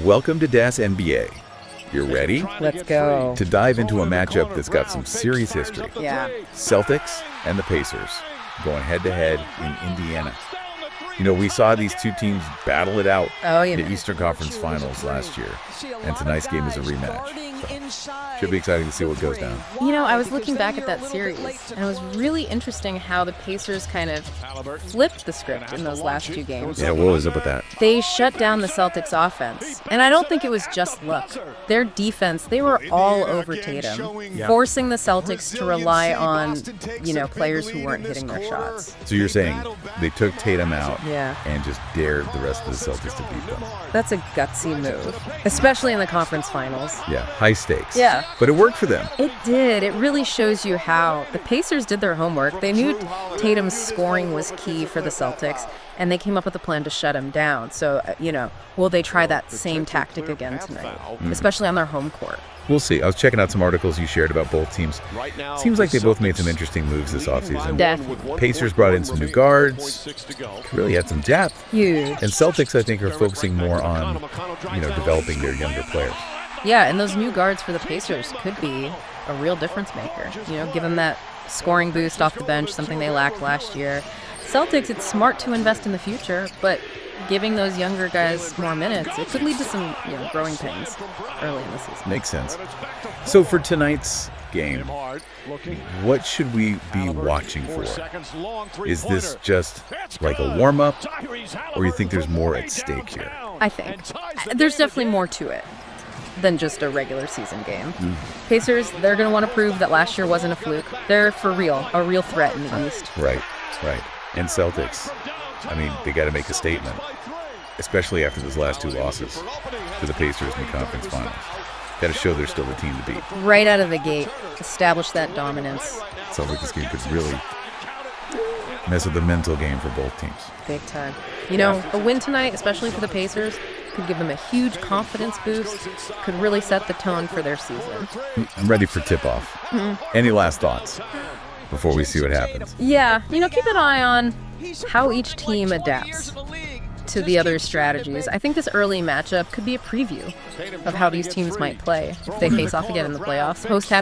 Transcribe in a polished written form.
Welcome to Das NBA. You ready? Let's go. To dive into a matchup that's got some serious history. Yeah. Celtics and the Pacers going head-to-head in Indiana. You know, we saw these two teams battle it out in the Eastern Conference Finals last year. And tonight's game is a rematch. So, should be exciting to see what goes down. You know, I was looking back at that series, and it was really interesting how the Pacers kind of flipped the script in those last two games. Yeah, what was up with that? They shut down the Celtics offense, and I don't think it was just luck. Their defense, they were all over Tatum, forcing the Celtics to rely on, players who weren't hitting their shots. So you're saying they took Tatum out Yeah. and just dared the rest of the Celtics to beat them. That's a gutsy move, especially in the conference finals. Yeah, high stakes. Yeah. But it worked for them. It did. It really shows you how the Pacers did their homework. They knew Tatum's scoring was key for the Celtics, and they came up with a plan to shut him down. So, will they try that same tactic again tonight, especially on their home court? We'll see. I was checking out some articles you shared about both teams. Seems like they both made some interesting moves this offseason. Definitely. Pacers brought in some new guards. Really had some depth. Huge. And Celtics, I think, are focusing more on, developing their younger players. Yeah, and those new guards for the Pacers could be a real difference maker. Give them that scoring boost off the bench, something they lacked last year. Celtics, it's smart to invest in the future, but giving those younger guys more minutes, it could lead to some growing pains early in the season. Makes sense. So for tonight's game, what should we be watching for? Is this just like a warm-up, or you think there's more at stake here? I think there's definitely more to it than just a regular season game. Pacers, they're going to want to prove that last year wasn't a fluke. They're for real, a real threat in the East. Right. And Celtics, they got to make a statement, especially after those last two losses to the Pacers in the conference finals. Got to show they're still the team to beat. Right out of the gate, establish that dominance. Sounds like this game could really mess with the mental game for both teams. Big time. A win tonight, especially for the Pacers, could give them a huge confidence boost, could really set the tone for their season. I'm ready for tip-off. Any last thoughts before we see what happens? Yeah, keep an eye on how each team adapts to the other strategies. I think this early matchup could be a preview of how these teams might play if they face off again in the playoffs.